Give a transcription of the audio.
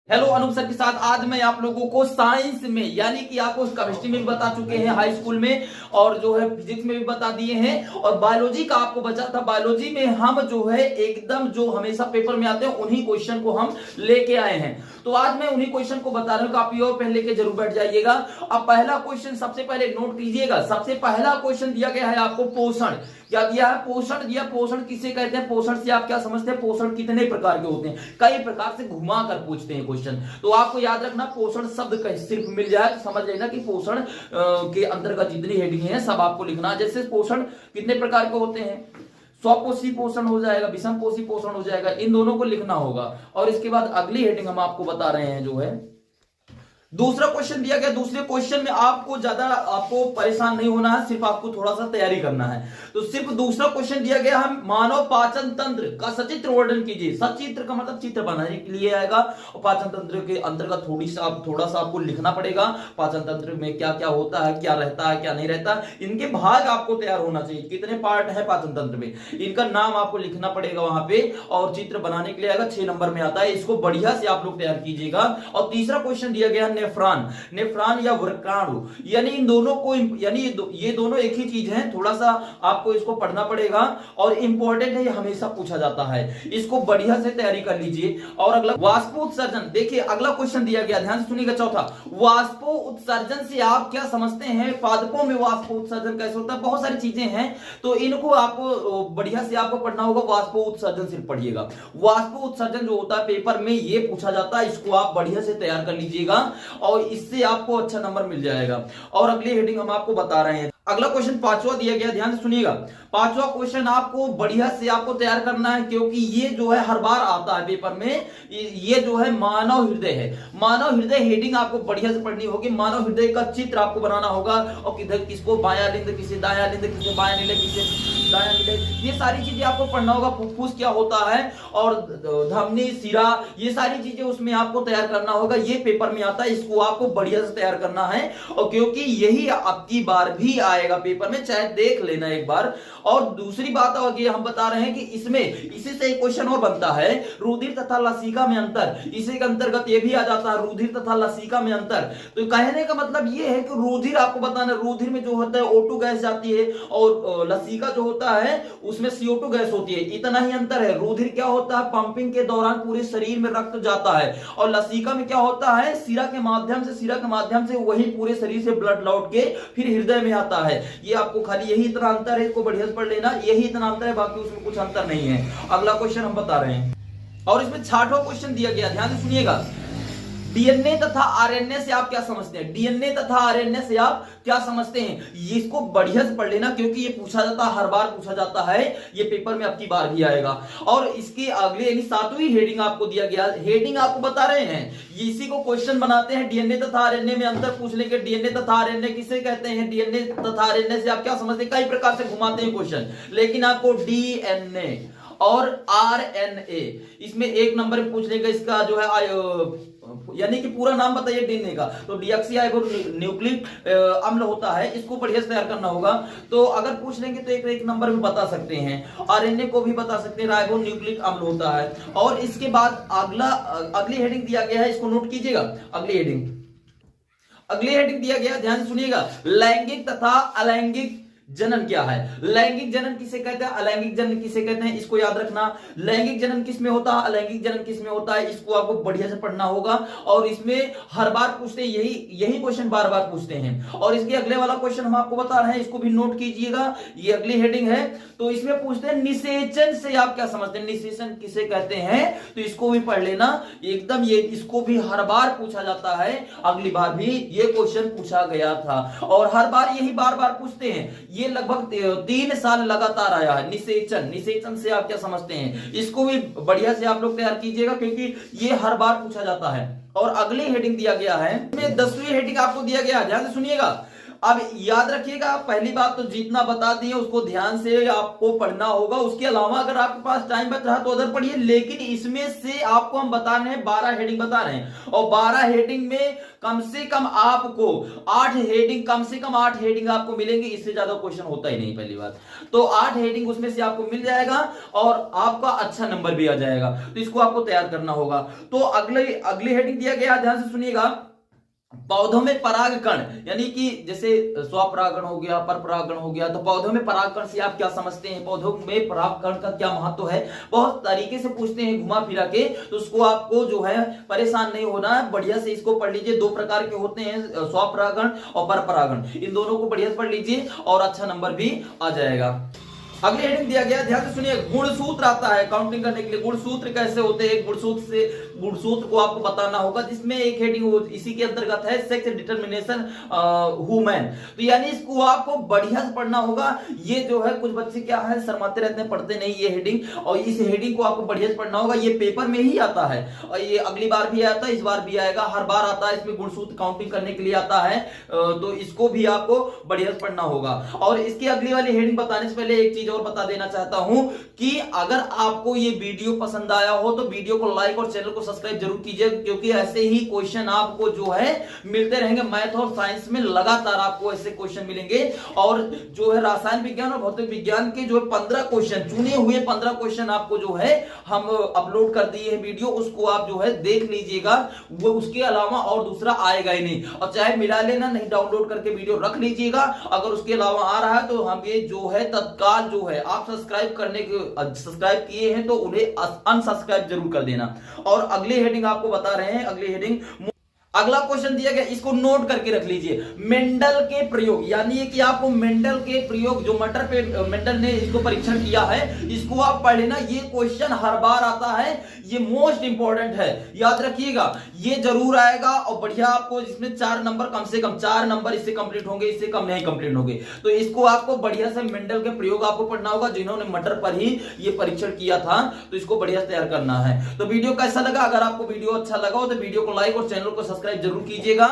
Hello Anoop sir के साथ आज मैं आप लोगों को साइंस में यानी कि आपको केमिस्ट्री में भी बता चुके हैं हाई स्कूल में और जो है फिजिक्स में भी बता दिए हैं और बायोलॉजी का आपको बचा था। बायोलॉजी में हम जो है एकदम जो हमेशा पेपर में आते हैं उन्हीं क्वेश्चन को हम लेके आए हैं। तो आज मैं उन्हीं क्वेश्चन को बता रहा हूं, कॉपी और पेन लेके जरूर बैठ जाइएगा। अब पहला क्वेश्चन सबसे पहले नोट कीजिएगा। सबसे पहला क्वेश्चन दिया गया है आपको पोषण। क्या दिया है? पोषण दिया। पोषण किसे कहते हैं? पोषण से आप क्या समझते हैं? पोषण कितने प्रकार के होते हैं? कई प्रकार से घुमा कर पूछते हैं क्वेश्चन। तो आपको याद रखना पोषण शब्द का सिर्फ मिल जाए तो समझ लेना कि पोषण के अंतर्गत जितनी हेडिंग है सब आपको लिखना। जैसे पोषण कितने प्रकार के होते हैं? स्वपोषी पोषण हो जाएगा, विषम पोषी पोषण हो जाएगा, इन दोनों को लिखना होगा। और इसके बाद अगली हेडिंग हम आपको बता रहे हैं जो है दूसरा क्वेश्चन दिया गया। दूसरे क्वेश्चन में आपको ज्यादा आपको परेशान नहीं होना है, सिर्फ आपको थोड़ा सा तैयारी करना है। तो सिर्फ दूसरा क्वेश्चन दिया गया है मानव पाचन तंत्र का सचित्र वर्णन कीजिए। सचित्र का मतलब चित्र बनाने के लिए आएगा और पाचन तंत्र के अंतर्गत थोड़ा सा आपको लिखना पड़ेगा। पाचन तंत्र में क्या क्या होता है, क्या रहता है, क्या नहीं रहता, इनके भाग आपको तैयार होना चाहिए। कितने पार्ट है पाचन तंत्र में, इनका नाम आपको लिखना पड़ेगा वहां पे और चित्र बनाने के लिए आएगा। 6 नंबर में आता है। इसको बढ़िया से आप लोग तैयार कीजिएगा। और तीसरा क्वेश्चन दिया गया नेफ्रॉन या वृक्काणु, यानी इन दोनों को ये दोनों एक ही चीज है। थोड़ा सा आपको इसको पढ़ना पड़ेगा और इंपॉर्टेंट है, ये हमेशा पूछा जाता है। इसको बढ़िया से तैयारी कर लीजिए। और अगला वाष्पोत्सर्जन। देखिए अगला क्वेश्चन दिया गया, ध्यान से सुनिएगा। चौथा वाष्पोत्सर्जन से आप क्या समझते हैं? पादपों में वाष्पोत्सर्जन कैसे होता है? बहुत सारी चीजें हैं तो इनको आपको बढ़िया से आपको पढ़ना होगा। वाष्पोत्सर्जन सिर्फ पढ़िएगा। वाष्पोत्सर्जन जो होता है पेपर में ये पूछा जाता है, इसको आप बढ़िया से तैयार कर लीजिएगा और इससे आपको अच्छा नंबर मिल जाएगा। और अगली हेडिंग हम आपको बता रहे हैं। अगला क्वेश्चन पांचवा दिया गया, ध्यान से सुनिएगा। पांचवा क्वेश्चन आपको बढ़िया से आपको तैयार करना है क्योंकि ये जो है हर बार आता है पेपर में। ये जो है मानव हृदय है। मानव हृदय हेडिंग आपको बढ़िया से पढ़नी होगी। मानव हृदय का चित्र आपको बनाना होगा और किधर किसको बायां लिंद, किसे दायां लिंद, किसे बायां नीले, किसे दायां नीले, ये सारी चीजें आपको पढ़ना होगा। फुफ्फुस क्या होता है और धमनी, सिरा, ये सारी चीजें उसमें आपको तैयार करना होगा। ये पेपर में आता है, इसको आपको बढ़िया से तैयार करना है और क्योंकि यही आपकी बार भी आएगा पेपर में, चाहे देख लेना एक बार। और दूसरी बात हम बता रहे हैं कि इसमें इसी से एक क्वेश्चन और बनता है, रुधिर तथा लसिका में अंतर। इसी के अंतर्गत ये भी आ जाता है, रुधिर तथा लसिका में अंतर। तो कहने का मतलब ये है कि रुधिर आपको बताना, रुधिर में जो होता है O2 गैस जाती है और लसिका जो होता है उसमें CO2 गैस होती है। इतना ही अंतर है। रुधिर क्या होता है? पंपिंग के दौरान पूरे शरीर में रक्त जाता है और लसिका में क्या होता है? सिरा के माध्यम से वही पूरे शरीर से ब्लड लौट के फिर हृदय में आता है। ये आपको खाली यही इतना अंतर है, इसको बढ़िया से पढ़ लेना। यही इतना अंतर है, बाकी उसमें कुछ अंतर नहीं है। अगला क्वेश्चन हम बता रहे हैं और इसमें 6वां क्वेश्चन दिया गया, ध्यान से सुनिएगा। डीएनए तथा आरएनए से आप क्या समझते हैं? डीएनए तथा आरएनए से आप क्या समझते हैं? ये इसको बढ़िया से पढ़ लेना क्योंकि ये पूछा जाता है, हर बार पूछा जाता है। ये पेपर में आपकी बार भी आएगा। और इसके अगले यानी 7वीं हेडिंग आपको दिया गया। हेडिंग आपको बता रहे हैं, इसी को क्वेश्चन बनाते हैं। डीएनए तथा आरएनए में अंतर पूछ लेंगे। डीएनए तथा आरएनए किसे कहते हैं? डीएनए तथा आरएनए से आप क्या समझते हैं? कई प्रकार से घुमाते हैं क्वेश्चन, लेकिन आपको डीएनए और आरएनए इसमें 1 नंबर में पूछ लेगा। इसका जो है यानी कि पूरा नाम बताइए डीएनए का। तो डीऑक्सी न्यूक्लिक अम्ल होता है, इसको बढ़िया से तैयार करना होगा। तो अगर पूछ लेंगे तो एक नंबर में बता सकते हैं। आरएनए को भी बता सकते हैं, राइबो न्यूक्लिक अम्ल होता है। और इसके बाद अगली हेडिंग दिया गया है, इसको नोट कीजिएगा। अगली हेडिंग दिया गया, ध्यान से सुनिएगा। लैंगिक तथा अलैंगिक जनन क्या है? लैंगिक जनन किसे कहते हैं? अलैंगिक जनन किसे कहते हैं? इसको याद रखना। लैंगिक जनन किसमें होता है, अलैंगिक जनन किसमें होता है, इसको आपको बढ़िया से पढ़ना होगा। और इसमें हर बार पूछते हैं, यही क्वेश्चन बार बार पूछते हैं। और इसके अगले वाला क्वेश्चन हम आपको बता रहे हैं, इसको भी नोट कीजिएगा। ये अगली हेडिंग है। तो इसमें पूछते हैं निषेचन से आप क्या समझते हैं? निषेचन किसे कहते हैं? तो इसको भी पढ़ लेना एकदम। ये इसको भी हर बार पूछा जाता है, अगली बार भी ये क्वेश्चन पूछा गया था और हर बार यही बार पूछते हैं। ये लगभग 3 साल लगातार आया है। निषेचन से आप क्या समझते हैं? इसको भी बढ़िया से आप लोग तैयार कीजिएगा क्योंकि ये हर बार पूछा जाता है। और अगली हेडिंग दिया गया है, 10वीं हेडिंग आपको दिया गया, ध्यान से सुनिएगा। अब याद रखिएगा, पहली बात तो जितना बता दिए उसको ध्यान से आपको पढ़ना होगा। उसके अलावा अगर आपके पास टाइम बच रहा तो उधर पढ़िए, लेकिन इसमें से आपको हम बता रहे हैं 12 हेडिंग बता रहे हैं, और 12 हेडिंग में कम से कम आपको 8 हेडिंग, कम से कम 8 हेडिंग आपको मिलेंगे, इससे ज्यादा क्वेश्चन होता ही नहीं पहली बात। तो 8 हेडिंग उसमें से आपको मिल जाएगा और आपका अच्छा नंबर भी आ जाएगा। तो इसको आपको तैयार करना होगा। तो अगली हेडिंग दिया गया, ध्यान से सुनिएगा, पौधों में परागकण, यानी कि जैसे स्वपरागण हो गया, परपरागण हो गया। तो पौधों में परागकण से आप क्या समझते हैं, पौधों में परागकण का क्या महत्व है, बहुत तरीके से पूछते हैं घुमा फिरा के। तो उसको आपको जो है परेशान नहीं होना है, बढ़िया से इसको पढ़ लीजिए। 2 प्रकार के होते हैं, स्वपरागण और परपरागण, इन दोनों को बढ़िया से पढ़ लीजिए और अच्छा नंबर भी आ जाएगा। अगली हेडिंग दिया गया, ध्यान से सुनिए, गुणसूत्र आता है काउंटिंग करने के लिए। गुणसूत्र कैसे होते हैं, गुणसूत्र को आपको बताना होगा, जिसमें एक हेडिंग इसी के अंतर्गत है, सेक्स डिटरमिनेशन वुमेन। तो यानी इसको आपको बढ़िया से पढ़ना होगा। ये जो है कुछ बच्चे क्या है शर्माते रहते हैं, पढ़ते नहीं ये हेडिंग, और इस हेडिंग को आपको बढ़िया से पढ़ना होगा। ये पेपर में ही आता है और ये अगली बार भी आया था, इस बार भी आएगा, हर बार आता है। इसमें गुणसूत्र काउंटिंग करने के लिए आता है, तो इसको भी आपको बढ़िया से पढ़ना होगा। और इसकी अगली वाली हेडिंग बताने से पहले एक चीज और बता देना चाहता हूं कि अगर आपको ये वीडियो पसंद आया हो तो वीडियो को लाइक और चैनल को सब्सक्राइब जरूर कीजिए, क्योंकि ऐसे ही क्वेश्चन आपको जो है मिलते रहेंगे। मैथ और साइंस में लगातार आपको ऐसे क्वेश्चन मिलेंगे, और जो है रसायन विज्ञान और भौतिक विज्ञान के जो 15 क्वेश्चन, चुने हुए 15 क्वेश्चन आपको जो है हम अपलोड कर दिए हैं वीडियो, उसको आप जो है देख लीजिएगा। वो उसके अलावा और दूसरा आएगा ही नहीं, और चाहे मिला लेना, नहीं डाउनलोड करके वीडियो रख लीजिएगा। अगर उसके अलावा आ रहा है तो हम ये जो है तत्काल जो है आप सब्सक्राइब किए हैं तो उन्हें अनसब्सक्राइब जरूर कर देना। और अगली हेडिंग आपको बता रहे हैं, अगली हेडिंग, अगला क्वेश्चन दिया गया, इसको नोट करके रख लीजिए, मेंडल के प्रयोग, यानी कि आपको मेंडल के प्रयोग, जो मेंडल ने इसको परीक्षण किया है, इसको आप पढ़ लेना। ये क्वेश्चन हर बार आता है, ये मोस्ट इंपॉर्टेंट है, याद रखिएगा, ये जरूर आएगा। और बढ़िया आपको इसमें 4 नंबर, कम से कम 4 नंबर इससे कंप्लीट होंगे, इससे कम नहीं कंप्लीट होंगे। तो इसको आपको बढ़िया से मेंडल के प्रयोग आपको पढ़ना होगा, जिन्होंने मटर पर ही ये परीक्षण किया था। तो इसको बढ़िया से तैयार करना है। तो वीडियो कैसा लगा, अगर आपको वीडियो अच्छा लगा हो तो वीडियो को लाइक और चैनल को सब्सक्राइब जरूर कीजिएगा।